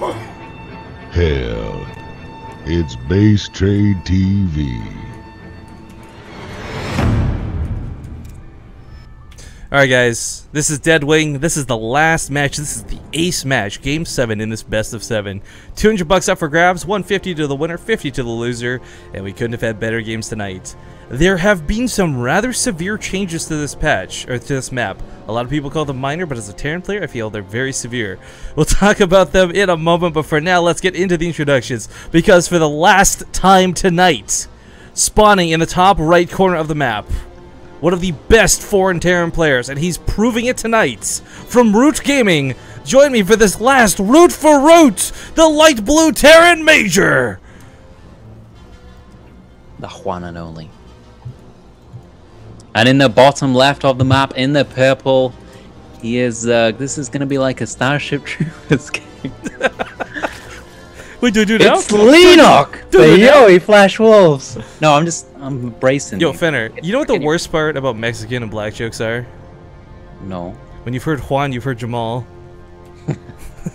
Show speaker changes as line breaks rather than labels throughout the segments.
Hell, it's BaseTradeTV.
Alright guys, this is Deadwing. This is the last match. This is the ace match, game 7 in this best of 7. 200 bucks up for grabs, 150 to the winner, 50 to the loser, and we couldn't have had better games tonight. There have been some rather severe changes to this patch, or to this map. A lot of people call them minor, but as a Terran player, I feel they're very severe. We'll talk about them in a moment, but for now, let's get into the introductions, because for the last time tonight, spawning in the top right corner of the map, one of the best foreign Terran players, and he's proving it tonight. From Root Gaming, join me for this last Root for Root, the light blue Terran Major.
The one and only. And in the bottom left of the map, in the purple, he is, this is going to be like a Starship Troopers game.
Wait, do I do it now?
It's Leenock! The Yoey Flash Wolves! No, I'm bracing.
Yo, Fenner, you know what the worst part about Mexican and black jokes are?
No.
When you've heard Juan, you've heard Jamal.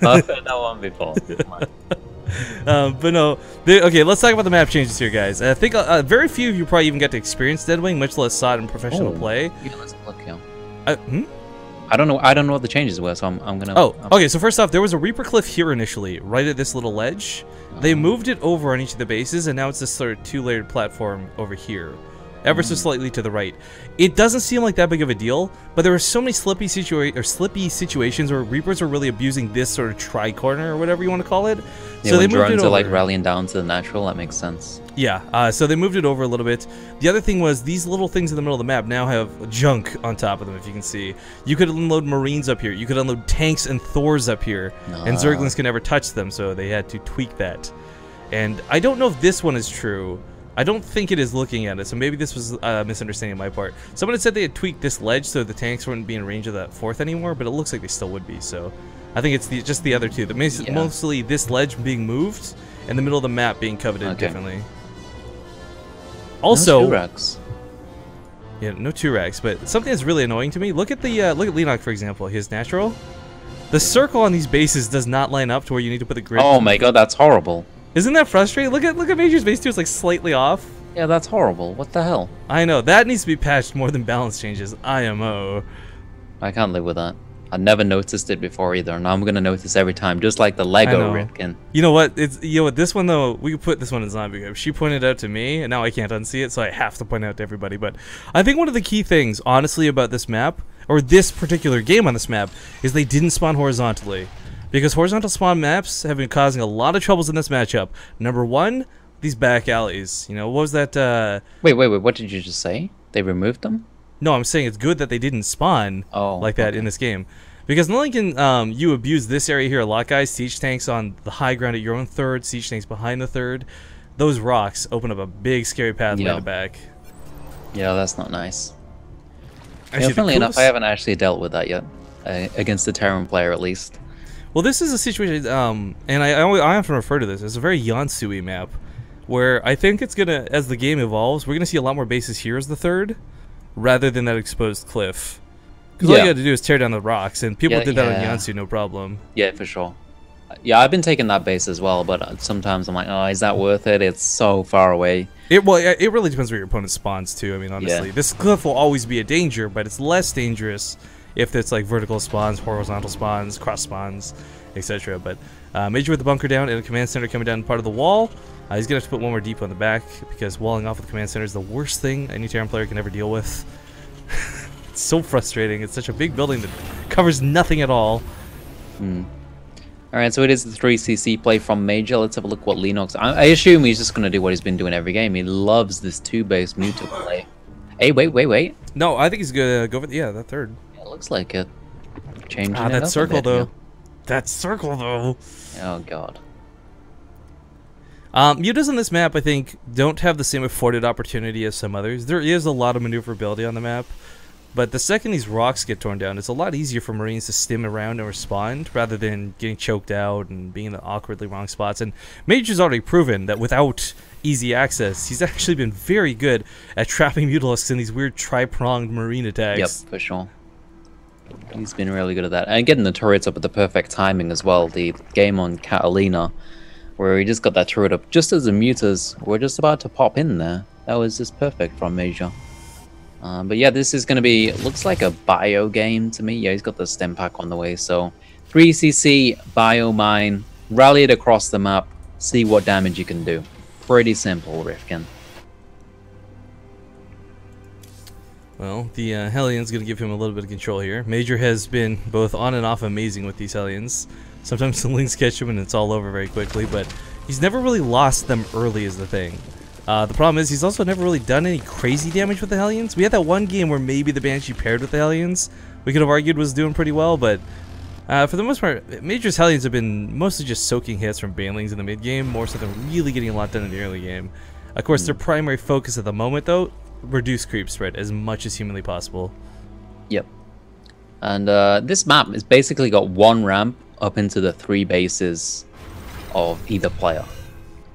I've heard that one before.
But no, okay, let's talk about the map changes here, guys. I think very few of you probably even get to experience Deadwing, much less saw it in professional play.
Yeah, let's look, yeah.
I
don't know what the changes were, so I'm gonna...
Oh, okay, so first off, there was a Reaper Cliff here initially, right at this little ledge. They moved it over on each of the bases, and now it's this sort of two-layered platform over here. Ever so slightly to the right. It doesn't seem like that big of a deal, but there were so many slippy situations where Reapers are really abusing this sort of tri-corner or whatever you want to call it.
Yeah,
so
when
they moved it
drones
over.
are like rallying down to the natural, that makes sense.
Yeah, so they moved it over a little bit. The other thing was these little things in the middle of the map now have junk on top of them, if you can see. You could unload Marines up here. You could unload tanks and Thors up here. And Zerglings can never touch them, so they had to tweak that. And I don't know if this one is true. I don't think it is looking at it, so maybe this was a misunderstanding on my part. Someone had said they had tweaked this ledge so the tanks wouldn't be in range of that 4th anymore, but it looks like they still would be, so... I think it's just the other two. Mostly this ledge being moved, and the middle of the map being coveted differently. Also...
No T-Rex.
Yeah, no T-Rex, but something that's really annoying to me, look at Leenock, for example, his natural. The circle on these bases does not line up to where you need to put the grid.
Oh my god, that's horrible.
Isn't that frustrating? Look at Major's base too, it's like slightly off.
Yeah, that's horrible. What the hell?
I know, that needs to be patched more than balance changes. IMO.
I can't live with that. I never noticed it before either, and now I'm gonna notice every time, just like the Lego Ripkin.
You know what? This one though, we could put this one in Zombie Grave. She pointed out to me, and now I can't unsee it, so I have to point it out to everybody. But I think one of the key things, honestly, about this map, or this particular game on this map, is they didn't spawn horizontally. Because horizontal spawn maps have been causing a lot of troubles in this matchup. Number one, these back alleys. You know, what was that?
Wait, what did you just say? They removed them?
No, I'm saying it's good that they didn't spawn like that in this game. Because not only can you abuse this area here a lot, guys, siege tanks on the high ground at your own 3rd, siege tanks behind the 3rd, those rocks open up a big scary pathway in the back.
Yeah, that's not nice.
Actually,
funnily enough, I haven't actually dealt with that yet. Against a Terran player, at least.
Well, this is a situation, and I often refer to this as a very Yansui map, where I think it's gonna, as the game evolves, we're gonna see a lot more bases here as the 3rd, rather than that exposed cliff. Because all you got to do is tear down the rocks, and people did that on Yansu, no problem. Yeah,
for sure. Yeah, I've been taking that base as well, but sometimes I'm like, oh, is that worth it? It's so far away.
It really depends where your opponent spawns too. I mean, honestly, this cliff will always be a danger, but it's less dangerous if it's like vertical spawns, horizontal spawns, cross spawns, etc. But Major with the bunker down and a command center coming down part of the wall. He's gonna have to put one more deep on the back because walling off with the command center is the worst thing any Terran player can ever deal with. It's so frustrating. It's such a big building that covers nothing at all.
Alright, so it is the 3cc play from Major. Let's have a look what Leenock's... I assume he's just going to do what he's been doing every game. He loves this 2-base muta play. Hey, wait.
No, I think he's going to go for that 3rd.
Yeah, it looks like it. Changing
that
up
circle,
a bit,
though. That circle, though.
Oh, God.
Mutas on this map, I think, don't have the same afforded opportunity as some others. There is a lot of maneuverability on the map. But the second these rocks get torn down, it's a lot easier for Marines to stim around and respond rather than getting choked out and being in the awkwardly wrong spots. And Major's already proven that without easy access, he's actually been very good at trapping Mutalisks in these weird tri-pronged Marine attacks.
Yep, for sure. He's been really good at that. And getting the turrets up at the perfect timing as well. The game on Catalina, where he just got that turret up just as the mutas were just about to pop in there. That was just perfect from Major. But yeah, this is going to be, looks like a bio game to me. Yeah, he's got the stem pack on the way. So 3cc, bio mine, rally it across the map, see what damage you can do. Pretty simple, Rifkin.
Well, the Hellions going to give him a little bit of control here. Major has been both on and off amazing with these Hellions. Sometimes the Lings catch him and it's all over very quickly, but he's never really lost them early is the thing. The problem is he's also never really done any crazy damage with the Hellions. We had that one game where maybe the Banshee paired with the Hellions. We could have argued was doing pretty well, but for the most part, Major's Hellions have been mostly just soaking hits from Banelings in the mid game, more so than really getting a lot done in the early game. Of course, their primary focus at the moment, though, reduce creep spread as much as humanly possible.
Yep. And this map has basically got one ramp up into the 3 bases of either player.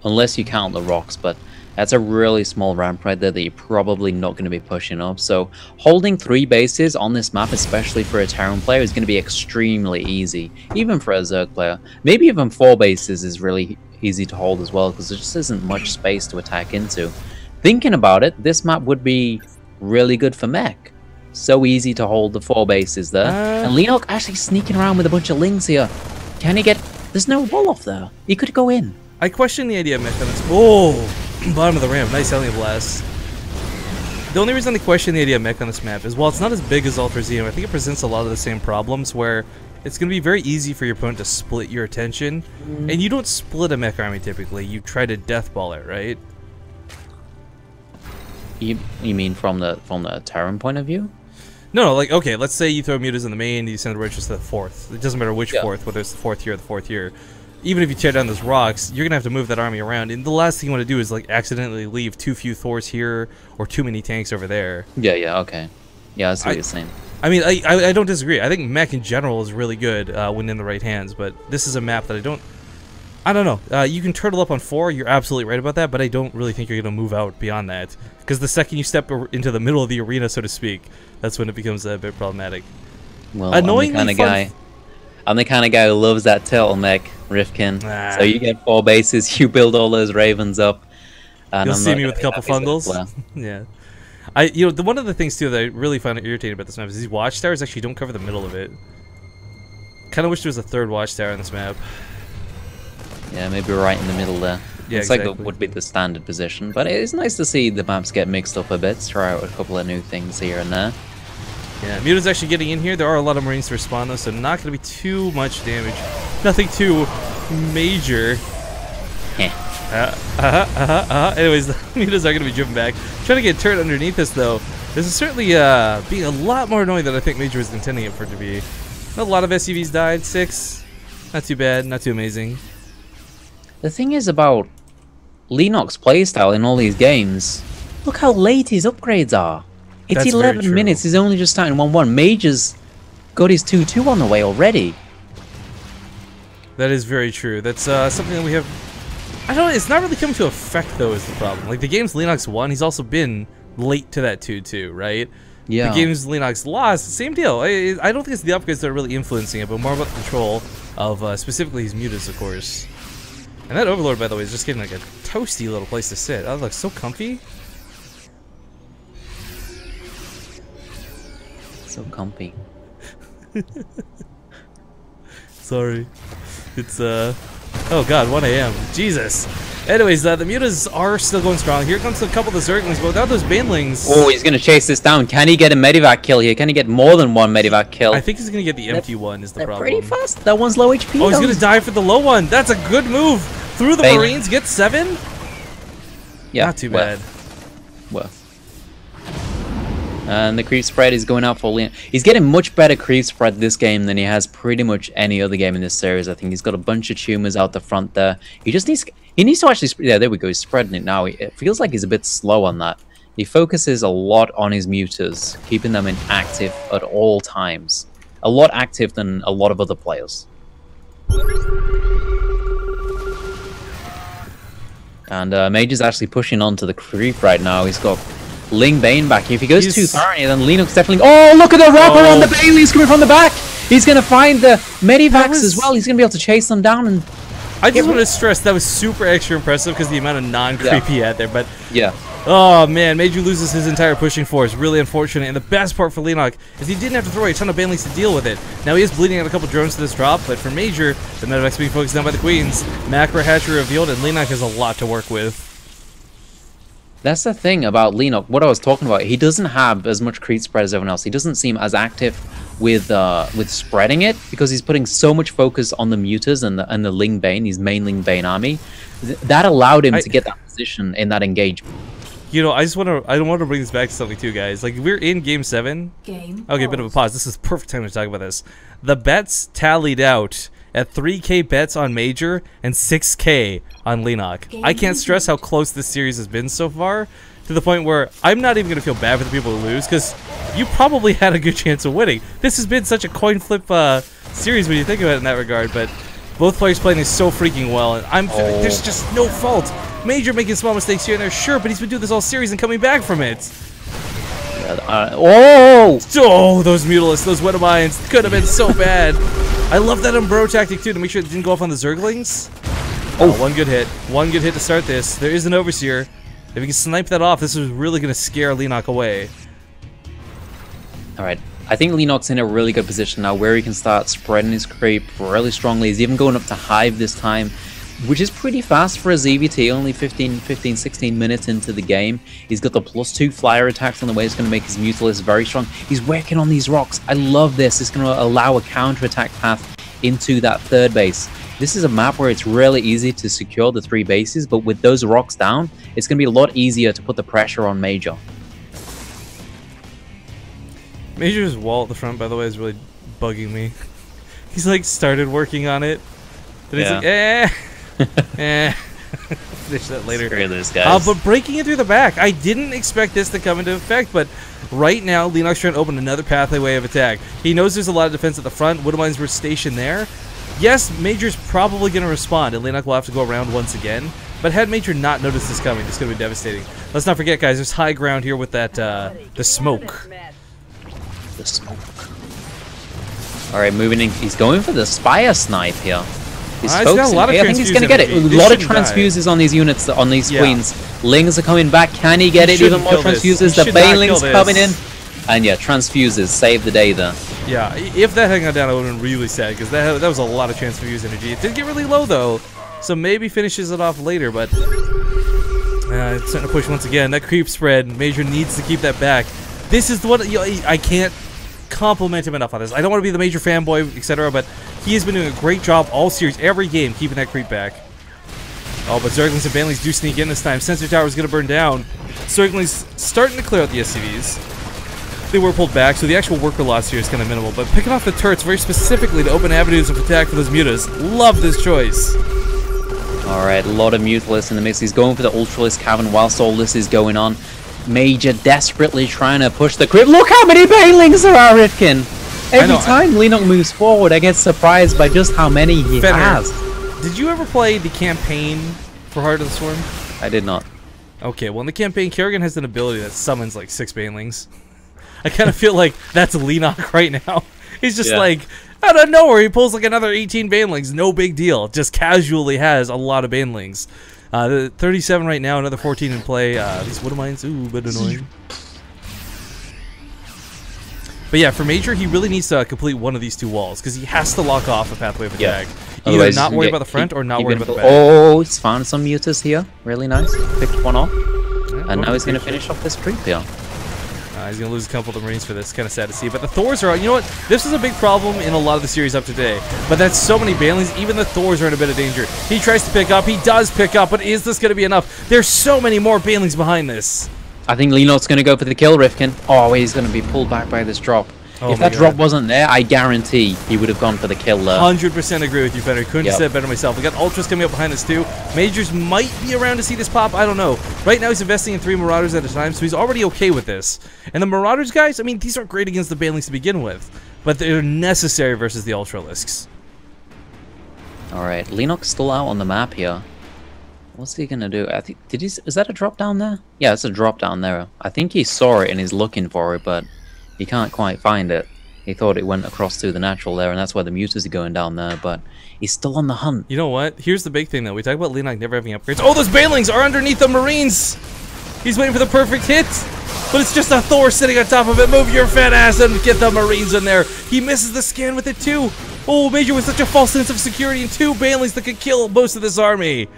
Unless you count the rocks, but that's a really small ramp right there that you're probably not going to be pushing up. So holding 3 bases on this map, especially for a Terran player, is going to be extremely easy. Even for a Zerg player. Maybe even 4 bases is really easy to hold as well, because there just isn't much space to attack into. Thinking about it, this map would be really good for mech. So easy to hold the 4 bases there. And Leenock actually sneaking around with a bunch of Lings here. Can he get... There's no wall off there. He could go in.
I question the idea of mech on this. Oh! Bottom of the ramp. Nice Hellion Blast. The only reason I question the idea of mech on this map is, while it's not as big as Ultrazeum, I think it presents a lot of the same problems where it's going to be very easy for your opponent to split your attention. And you don't split a mech army typically. You try to deathball it, right?
You mean from the Terran point of view?
No, like, okay, let's say you throw mutas in the main, you send the Roaches to the 4th. It doesn't matter which 4th, whether it's the 4th here or the 4th here. Even if you tear down those rocks, you're going to have to move that army around. And the last thing you want to do is, like, accidentally leave too few Thors here or too many tanks over there.
Yeah, okay. Yeah, that's what you're saying.
I mean, I don't disagree. I think mech in general is really good when in the right hands, but this is a map that I don't know. You can turtle up on 4, you're absolutely right about that, but I don't really think you're going to move out beyond that. Because the second you step into the middle of the arena, so to speak, that's when it becomes a bit problematic.
Well, I'm the kind of guy who loves that turtleneck, Rifkin. So you get 4 bases, you build all those ravens up. And
you'll see me with a couple fungals. Yeah. One of the things too that I really find irritating about this map is these watchtowers actually don't cover the middle of it. Kind of wish there was a 3rd watchtower on this map.
Yeah, maybe right in the middle there.
Yeah,
it's like it would be the standard position, but it's nice to see the maps get mixed up a bit, try out a couple of new things here and there.
Yeah, Muta's actually getting in here. There are a lot of Marines to respond though, so not going to be too much damage. Nothing too major. Anyways, the Mutas are going to be driven back. Trying to get a turret underneath us though. This is certainly being a lot more annoying than I think Major was intending it for it to be. A lot of SUVs died. 6. Not too bad, not too amazing.
The thing is about Leenock's playstyle in all these games, look how late his upgrades are. It's 11 minutes, he's only just starting 1-1. Major's got his 2-2 on the way already.
That is very true. That's something that we have... I don't know, it's not really come to effect though is the problem. Like the games Leenock's won, he's also been late to that 2-2, right? Yeah. The games Leenock's lost, same deal. I don't think it's the upgrades that are really influencing it, but more about the control of specifically his mutas, of course. And that Overlord, by the way, is just getting like a toasty little place to sit. That looks so comfy.
So comfy.
Sorry. It's, oh god, 1 AM. Jesus. Anyways, the mutas are still going strong. Here comes a couple of the Zerglings, but without those Banelings...
Oh, he's going to chase this down. Can he get a Medivac kill here? Can he get more than 1 Medivac kill?
I think he's going to get the empty one is the problem.
Pretty fast. That one's low HP.
Oh, he's going to die for the low one. That's a good move. Through the Marines, get 7?
Yeah.
Not too bad.
Well. And the creep spread is going out for Leon. He's getting much better creep spread this game than he has pretty much any other game in this series. I think he's got a bunch of tumors out the front there. He just needs... He needs to actually... Yeah, there we go. He's spreading it now. It feels like he's a bit slow on that. He focuses a lot on his mutas, keeping them inactive at all times. A lot active than a lot of other players. And Major's actually pushing on to the creep right now. He's got Ling Bane back. If he goes too far, then Leenock's definitely... Oh, look at the wrap around the Bailey's coming from the back. He's going to find the Medivacs as well. He's going to be able to chase them down. And
I just want to stress that was super extra impressive because the amount of non-creep he had there. But
yeah.
Oh man, Major loses his entire pushing force. Really unfortunate. And the best part for Leenock is he didn't have to throw a ton of banelings to deal with it. Now he is bleeding out a couple drones to this drop, but for Major, the Medivacs being focused down by the Queens, Macro Hatchery revealed, and Leenock has a lot to work with.
That's the thing about Leenock. What I was talking about, he doesn't have as much creep spread as everyone else. He doesn't seem as active with spreading it because he's putting so much focus on the Mutas and the Ling Bane, his main Ling Bane army. That allowed him to get that position in that engagement.
You know, I want to bring this back to something too, guys. Like, we're in Game 7. Okay, bit of a pause. This is perfect time to talk about this. The bets tallied out at 3K bets on Major and 6K on Leenock. I can't stress how close this series has been so far, to the point where I'm not even going to feel bad for the people who lose, because you probably had a good chance of winning. This has been such a coin flip series when you think about it in that regard, but both players playing this so freaking well, and there's just no fault. Major making small mistakes here and there, sure, but he's been doing this all series and coming back from it. Oh, those Mutalisks, those Wetamines could have been so bad. I love that Umbro tactic too, to make sure it didn't go off on the Zerglings. Oh, one good hit to start this. There is an Overseer. If he can snipe that off, this is really going to scare Leenock away.
Alright, I think Leenock's in a really good position now where he can start spreading his creep really strongly. He's even going up to Hive this time, which is pretty fast for a ZVT, only 16 minutes into the game. He's got the +2 flyer attacks on the way. It's going to make his Mutalisk very strong. He's working on these rocks. I love this. It's going to allow a counter-attack path into that third base. This is a map where it's really easy to secure the 3 bases, but with those rocks down, it's going to be a lot easier to put the pressure on Major.
Major's wall at the front, by the way, is really bugging me. He's like started working on it, then he's like, finish that later.
Screw those guys.
But breaking it through the back, I didn't expect this to come into effect, but right now, Leenock's trying to open another pathway of attack. He knows there's a lot of defense at the front. Widowmines were stationed there. Yes, Major's probably going to respond, and Leenock will have to go around once again. But had Major not noticed this coming, it's going to be devastating. Let's not forget, guys, there's high ground here with that, the smoke.
The smoke. Alright, moving in. He's going for the Spire Snipe here. He's focusing. I think he's going to get it. A lot of transfuses on these units, on these queens. Lings are coming back. Can he get it? Even more transfuses. The Banelings coming in. And yeah, transfuses save the day there.
Yeah, if that had gone down, I would have been really sad, because that was a lot of transfuse energy. It did get really low, though, so maybe finishes it off later, but it's starting to push once again. That creep spread, Major needs to keep that back. This is what I can't compliment him enough on this. I don't want to be the Major fanboy, etc., but he has been doing a great job all series, every game, keeping that creep back. Oh, but Zerglings and Banelings do sneak in this time. Sensor Tower is going to burn down. Zerglings starting to clear out the SCVs. They were pulled back, so the actual worker loss here is kind of minimal, but picking off the turrets very specifically to open avenues of attack for those mutas. Love this choice.
Alright, a lot of Mutalisks in the mix. He's going for the Ultralisk Cavern whilst all this is going on. Major desperately trying to push the creep. Look how many Banelings there are, Rifkin! Every time Leenock moves forward, I get surprised by just how many he has.
Did you ever play the campaign for Heart of the Swarm?
I did not.
Okay, well in the campaign, Kerrigan has an ability that summons like 6 Banelings. I kind of feel like that's Leenock right now. He's just like, out of nowhere, he pulls like another 18 Banelings. No big deal. Just casually has a lot of Banelings. 37 right now, another 14 in play. These Widowmines, ooh, a bit annoying. But yeah, for Major, he really needs to complete one of these 2 walls, because he has to lock off a pathway of attack. Either not worry about the front or not worry about the back.
Oh, he's found some mutas here. Really nice. Picked one off. And now he's going to finish off this creep here.
He's going to lose a couple of the Marines for this. Kind of sad to see. But the Thors are... You know what? This is a big problem in a lot of the series up today. But that's so many Banelings. Even the Thors are in a bit of danger. He tries to pick up. He does pick up. But is this going to be enough? There's so many more Banelings behind this.
I think Leenock's going to go for the kill, Rifkin. Oh, he's going to be pulled back by this drop. If that drop wasn't there, I guarantee he would have gone for the kill there.
100% agree with you, Fenner. Couldn't have said better myself. We got Ultras coming up behind us, too. Majors might be around to see this pop. I don't know. Right now, he's investing in 3 Marauders at a time, so he's already okay with this. And the Marauders, guys, I mean, these aren't great against the Banelings to begin with, but they're necessary versus the Ultralisks.
Alright, Leenock's still out on the map here. What's he gonna do? I think is that a drop down there? Yeah, it's a drop down there. I think he saw it and he's looking for it, but he can't quite find it. He thought it went across through the natural there, and that's why the mutas are going down there, but he's still on the hunt.
You know what? Here's the big thing, though. We talk about Leenock never having upgrades. Oh, those Banelings are underneath the Marines! He's waiting for the perfect hit, but it's just a Thor sitting on top of it. Move your fat ass and get the Marines in there. He misses the scan with it, too. Oh, Major with such a false sense of security and 2 Banelings that could kill most of this army.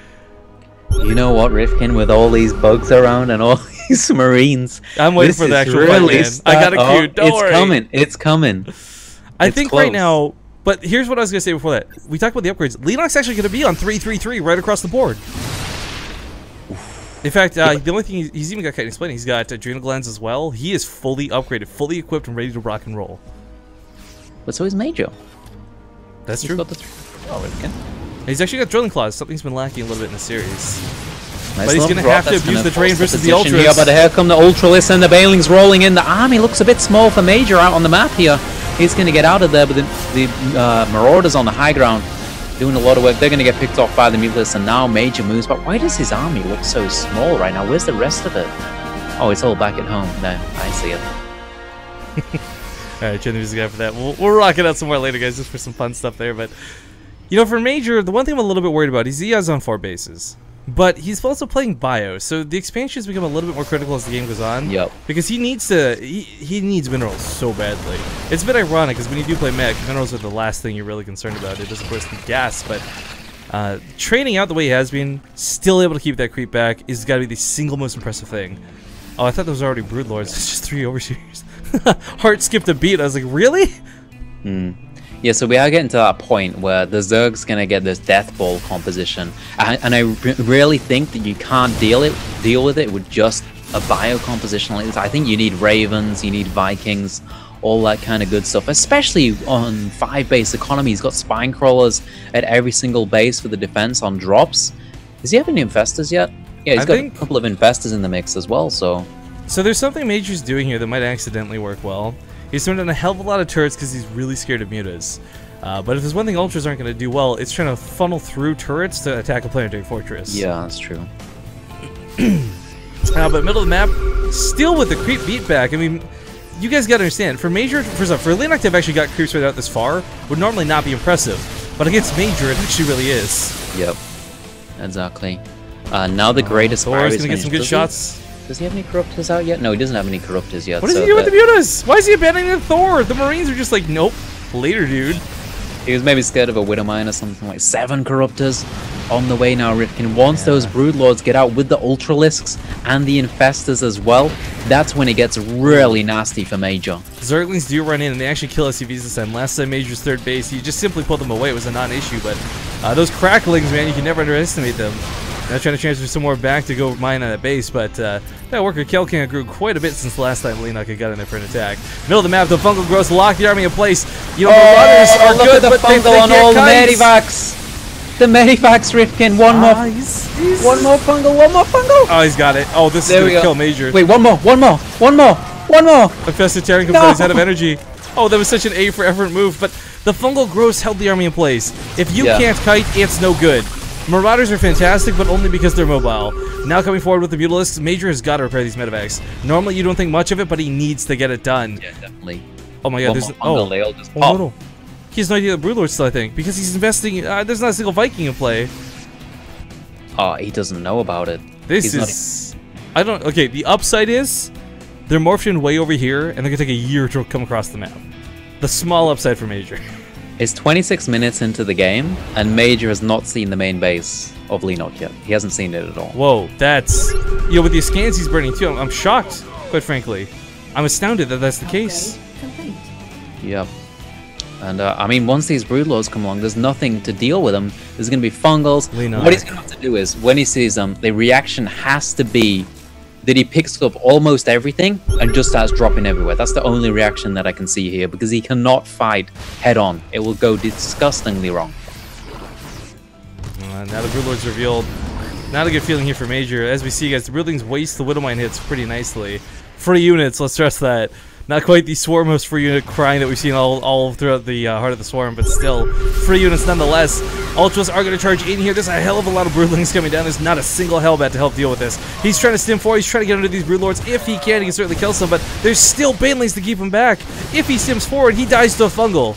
You know what, Rifkin, with all these bugs around and all these Marines,
I'm waiting for the actual
really
fight, man. I got a cue. Don't worry.
Coming. It's coming.
I think close. Right now, but here's what I was going to say before that. We talked about the upgrades. Leenock's actually going to be on 333 right across the board. In fact, the only thing he's even got kind of explaining, he's got adrenal glands as well. He is fully upgraded, fully equipped, and ready to rock and roll.
But so is Major.
That's true.
Got the Rifkin.
He's actually got drilling claws. Something's been lacking a little bit in the series.
Nice,
but he's going to have to abuse the terrain versus the Ultras.
Here, but here come the Ultralists and the Banelings rolling in. The army looks a bit small for Major out on the map here. He's going to get out of there, but the Marauders on the high ground doing a lot of work. They're going to get picked off by the Mutalists, and now Major moves. But why does his army look so small right now? Where's the rest of it? Oh, it's all back at home. No, I see it.
Alright, turn the music out for that. We'll rock it out some more later, guys, just for some fun stuff there. But, you know, for Major, the one thing I'm a little bit worried about is he has on 4 bases. But he's also playing bio, so the expansions become a little bit more critical as the game goes on.
Yep.
Because he needs to, he needs minerals so badly. It's a bit ironic, because when you do play mech, minerals are the last thing you're really concerned about. It is, of course, the gas, but training out the way he has been, still able to keep that creep back, is got to be the single most impressive thing. Oh, I thought there was already Broodlords. It's just 3 overseers. Heart skipped a beat. I was like, really?
Yeah, so we are getting to that point where the Zerg's gonna get this Death Ball composition, and I really think that you can't deal with it with just a bio composition like this. I think you need Ravens, you need Vikings, all that kind of good stuff, especially on 5-base economy. He's got Spine Crawlers at every single base for the defense on drops. Does he have any Infestors yet? Yeah, he's got a couple of Infestors in the mix as well, so
there's something Major's doing here that might accidentally work well. He's turned on a hell of a lot of turrets because he's really scared of mutas. But if there's one thing Ultras aren't going to do well, it's trying to funnel through turrets to attack a planetary fortress.
Yeah, that's true.
But middle of the map, still with the creep beat back. I mean, you guys got to understand, for Major, for Leenock to have actually got creeps right out this far would normally not be impressive. But against Major, it actually really is.
Yep, exactly. Now the greatest
Thor's going to get some good shots.
Does he have any Corruptors out yet? No, he doesn't have any Corruptors yet.
What does he do with the mutas? Why is he abandoning Thor? The Marines are just like, nope. Later, dude.
He was maybe scared of a Widowmine or something like 7 Corruptors on the way now, Rifkin. Once those Broodlords get out with the Ultralisks and the Infestors as well, that's when it gets really nasty for Major.
Zerglings do run in, and they actually kill SCVs this time. Last time Major's third base, he just simply pulled them away. It was a non-issue, but those Cracklings, man, you can never underestimate them. Now trying to transfer some more back to go mine on that base, but that worker Kelcan grew quite a bit since the last time Leenock had got in there for an attack. Middle of the map, the fungal growths lock the army in place. You know, the runners are
look
good,
at the
but they
fungal on all the
kites.
Medivacs. The Medivacs, Rifkin. One more fungal, one more fungal.
Oh, he's got it. Oh, this is going to kill Major.
Wait, one more.
Infested Terran comes out, he's out of energy. Oh, that was such an A for effort move, but the fungal growths held the army in place. If you can't kite, it's no good. Marauders are fantastic, but only because they're mobile. Now coming forward with the Mutalisks, Major has got to repair these Medivacs. Normally you don't think much of it, but he needs to get it done.
Yeah, definitely.
Oh my god, no. He has no idea the Broodlord still, I think, because he's investing. There's not a single Viking in play.
Oh, he doesn't know about it.
This is... I don't... Okay, the upside is they're morphed in way over here, and they're going to take a year to come across the map. The small upside for Major.
It's 26 minutes into the game, and Major has not seen the main base of Leenock yet. He hasn't seen it at all.
Whoa, that's... You know, with the scans he's burning too, I'm shocked, quite frankly. I'm astounded that that's the case.
Yep. And, I mean, once these Broodlords come along, there's nothing to deal with them. There's going to be fungals.
Leenock.
What he's going to have to do is, when he sees them, the reaction has to be that he picks up almost everything and just starts dropping everywhere. That's the only reaction that I can see here, because he cannot fight head-on. It will go disgustingly wrong.
Now the Broodlord's revealed. Not a good feeling here for Major. As we see, guys, the Broodlings waste the Widowmine hits pretty nicely. Free units, let's stress that. Not quite the Swarm host free unit crying that we've seen all throughout the Heart of the Swarm, but still, free units nonetheless. Ultras are going to charge in here. There's a hell of a lot of Broodlings coming down. There's not a single Hellbat to help deal with this. He's trying to stim forward. He's trying to get under these Broodlords. If he can certainly kill some, but there's still Banelings to keep him back. If he stims forward, he dies to a fungal.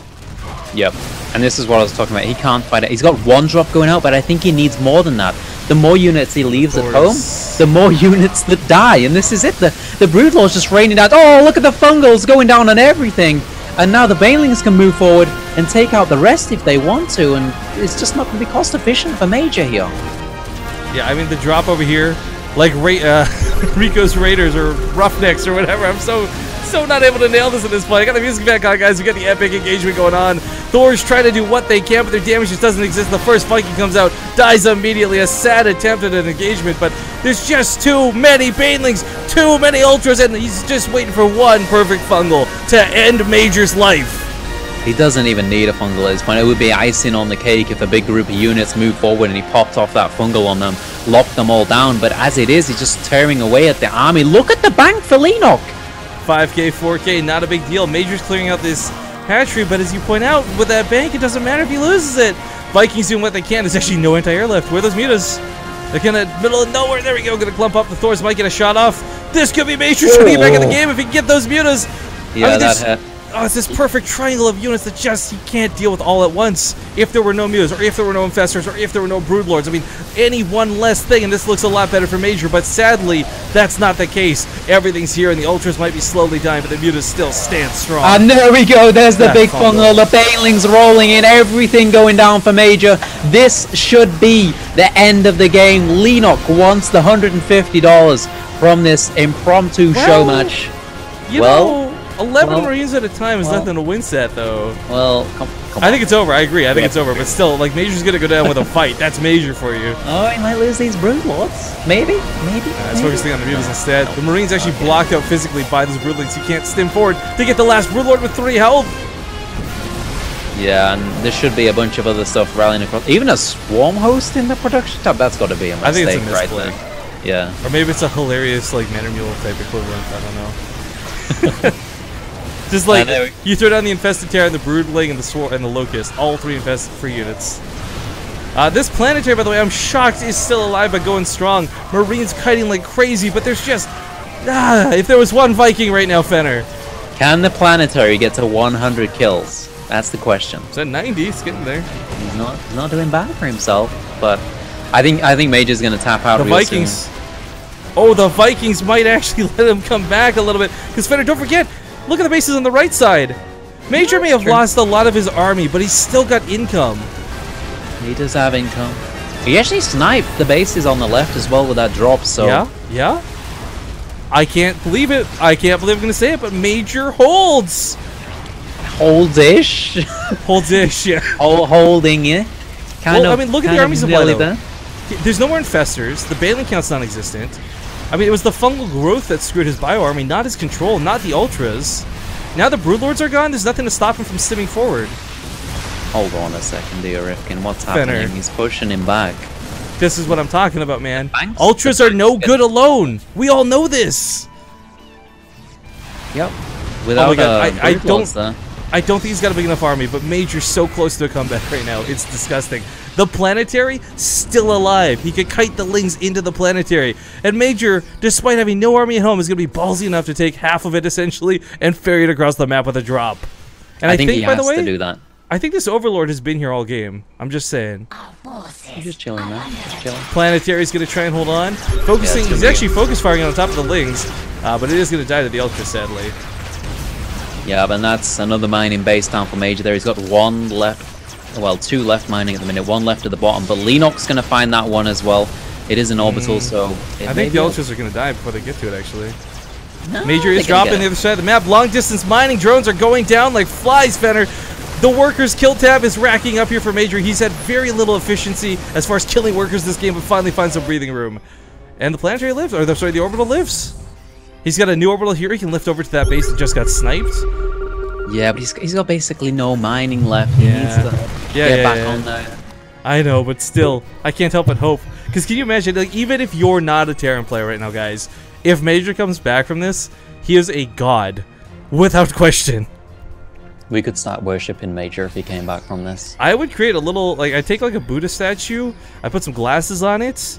Yep. And this is what I was talking about. He can't fight it. He's got one drop going out, but I think he needs more than that. The more units he leaves at home, the more units that die. And this is it. The Broodlord's just raining down. Oh, look at the fungals going down on everything. And now the Banelings can move forward and take out the rest if they want to. And it's just not going to be cost efficient for Major here.
Yeah, I mean, the drop over here, like Rico's Raiders or Roughnecks or whatever. I'm so not able to nail this at this point. I got the music back on, guys. We got the epic engagement going on. Thor's trying to do what they can, but their damage just doesn't exist. The first Viking comes out, dies immediately. A sad attempt at an engagement, but there's just too many Banelings, too many Ultras, and he's just waiting for one perfect fungal to end Major's life.
He doesn't even need a fungal at this point. It would be icing on the cake if a big group of units moved forward and he popped off that fungal on them, locked them all down. But as it is, he's just tearing away at the army. Look at the bank for Leenock.
5k, 4k, not a big deal. Major's clearing out this hatchery, but as you point out, with that bank, it doesn't matter if he loses it. Vikings doing what they can. There's actually no anti-air left. Where are those mutas? They're kind of middle of nowhere. There we go. Gonna clump up. The Thors might get a shot off. This could be Major trying to get back in the game if he can get those mutas.
Yeah,
I mean,
that hit.
Oh, it's this perfect triangle of units that just he can't deal with all at once. If there were no mutas, or if there were no infestors, or if there were no broodlords. I mean, any one less thing, and this looks a lot better for Major, but sadly, that's not the case. Everything's here, and the Ultras might be slowly dying, but the mutas still stand strong.
And there we go, there's the big fungal, the Banelings rolling in, everything going down for Major. This should be the end of the game. Leenock wants the $150 from this impromptu show match.
You know, 11 Marines at a time is nothing to win set, though.
Well, come
I think it's over. I agree. I think it's over. But still, like, Major's going to go down with a fight. That's Major for you.
Oh, he might lose these Broodlords. Maybe.
Let's focusing on the mutas instead. The Marines actually blocked out physically by those Broodlings. He can't stim forward to get the last Broodlord with 3 health.
Yeah, and there should be a bunch of other stuff rallying across. Even a Swarm host in the production tab? That's got to be a mistake.
I think it's a
right
misplay.
there. Yeah.
Or maybe it's a hilarious, like, Manor Mule type equivalent. I don't know. Just like, you throw down the Infested Terror and the Broodling and the Locust. All 3 infested free units. This Planetary, by the way, I'm shocked is still alive but going strong. Marines kiting like crazy, but there's just... if there was one Viking right now, Fenner.
Can the Planetary get to 100 kills? That's the question.
It's at 90, it's getting there.
He's not doing bad for himself, but I think Major's gonna tap out.
The Vikings. Soon. Oh, the Vikings might actually let him come back a little bit. Because Fenner, don't forget, look at the bases on the right side. Major may have lost a lot of his army, but he's still got income.
He does have income. He actually sniped the bases on the left as well with that drop, so...
Yeah? I can't believe it. I can't believe I'm going to say it, but Major holds.
Holds-ish?
Holds-ish, yeah.
Holding it.
Well, I mean, look at the army supply, though. There's no more infestors. The Baneling count's non-existent. I mean, it was the fungal growth that screwed his bio army, not his control, not the Ultras. Now the Broodlords are gone, there's nothing to stop him from stimming forward.
Hold on a second, dear Rifkin. What's happening? He's pushing him back.
This is what I'm talking about, man. Ultras are no good alone. We all know this.
Yep. Without
I don't think he's got a big enough army, but Major's so close to a comeback right now. It's disgusting. The Planetary, still alive. He could kite the Lings into the Planetary. And Major, despite having no army at home, is going to be ballsy enough to take half of it, essentially, and ferry it across the map with a drop. And I think
he has to do that.
I think this Overlord has been here all game. I'm just saying.
He's just chilling, man. Just chilling.
Planetary's going to try and hold on. Focusing, he's actually focus firing on top of the Lings, but it is going to die to the Ultra, sadly.
Yeah, but that's another mining base down for Major there. He's got 1 left, well, 2 left mining at the minute, 1 left at the bottom, but Leenock's going to find that one as well. It is an orbital, so...
I think the Ultras are going to die before they get to it, actually. No, Major is dropping the other side of the map. Long distance mining drones are going down like flies, Fenner. The workers kill tab is racking up here for Major. He's had very little efficiency as far as killing workers this game, but finally finds some breathing room. And the Planetary lives, or sorry, the Orbital lives. He's got a new Orbital here. He can lift over to that base that just got sniped.
Yeah, but he's got basically no mining left. He needs to get back on there.
I know, but still, I can't help but hope. Because can you imagine, like, even if you're not a Terran player right now, guys, if Major comes back from this, he is a god. without question.
We could start worshiping Major if he came back from this.
I would create a little, like, I take like a Buddha statue, I put some glasses on it,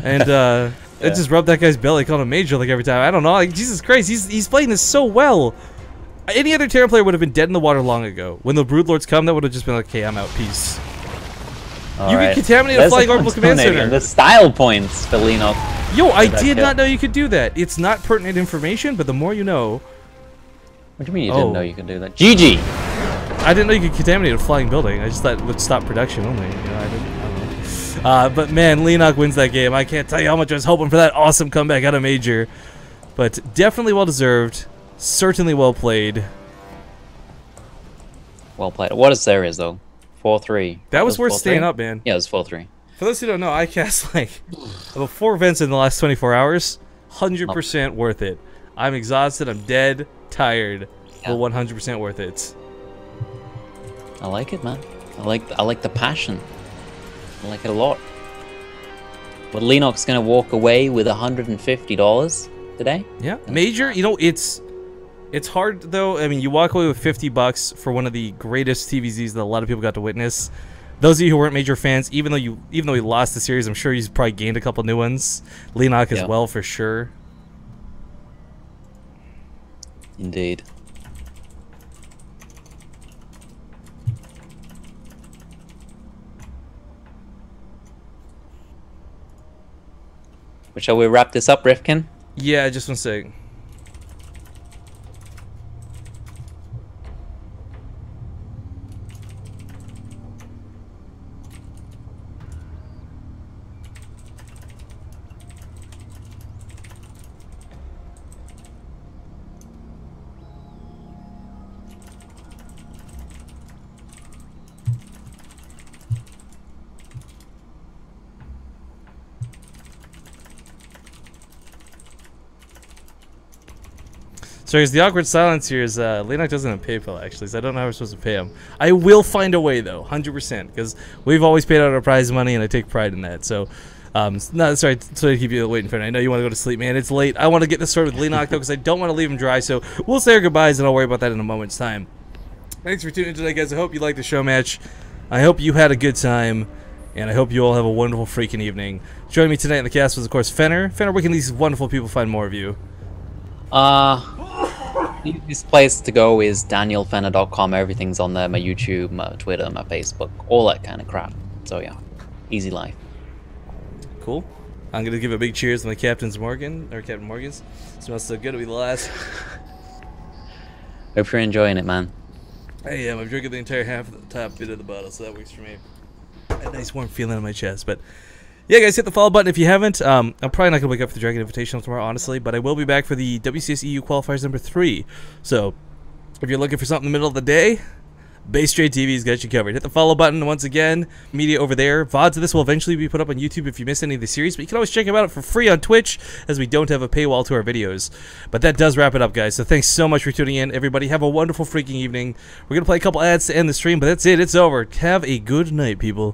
and I just rub that guy's belly, call him Major like every time. I don't know, like, Jesus Christ, he's playing this so well. Any other Terran player would have been dead in the water long ago. When the Broodlords come, that would have just been like, okay, I'm out, peace. You can contaminate a flying orbital command center.
The style points for Leenock.
Yo, I did not know you could do that. It's not pertinent information, but the more you know.
What do you mean you didn't know you could do that? GG!
I didn't know you could contaminate a flying building. I just thought it would stop production only. You know, I don't know. But man, Leenock wins that game. I can't tell you how much I was hoping for that awesome comeback out of Major. But definitely well deserved. Certainly well played.
Well played. What a series though. 4-3.
That was worth staying up, man.
Yeah, it was 4-3.
For those who don't know, I cast like about 4 events in the last 24 hours. 100% worth it. I'm exhausted. I'm dead. Tired. But 100% worth it.
I like it, man. I like the passion. I like it a lot. But Leenock's gonna walk away with $150 today. Yeah,
Major. You know, it's hard though. I mean, you walk away with $50 for one of the greatest TVZs that a lot of people got to witness. Those of you who weren't Major fans, even though he lost the series, I'm sure he's probably gained a couple new ones. Leenock as well, for sure.
Indeed. But shall we wrap this up, Rifkin?
Yeah, just one second. Sorry, the awkward silence here is Leenock doesn't have PayPal actually, so I don't know how we're supposed to pay him. I will find a way though, 100%, because we've always paid out our prize money and I take pride in that. So, no, sorry to keep you waiting for it. I know you want to go to sleep, man. It's late. I want to get this started with Leenock though, because I don't want to leave him dry. So we'll say our goodbyes and I'll worry about that in a moment's time. Thanks for tuning in today, guys. I hope you liked the show match. I hope you had a good time, and I hope you all have a wonderful freaking evening. Joining me tonight in the cast was, of course, Fenner. Fenner, where can these wonderful people find more of you?
This place to go is danielfenner.com. Everything's on there. My YouTube, my Twitter, my Facebook, all that kind of crap. So yeah, easy life.
Cool. I'm gonna give a big cheers to my Captain Morgan's. Smells so good. It'll be the last.
Hope you're enjoying it, man.
I am. I'm drinking the entire half of the top bit of the bottle, so that works for me. A nice warm feeling in my chest, but. Yeah, guys, hit the follow button if you haven't. I'm probably not going to wake up for the Dragon Invitational tomorrow, honestly, but I will be back for the WCS EU Qualifiers number 3. So, if you're looking for something in the middle of the day, BaseTradeTV's got you covered. Hit the follow button once again. Media over there. VODs of this will eventually be put up on YouTube if you miss any of the series, but you can always check them out for free on Twitch, as we don't have a paywall to our videos. But that does wrap it up, guys. So thanks so much for tuning in. Everybody, have a wonderful freaking evening. We're going to play a couple ads to end the stream, but that's it. It's over. Have a good night, people.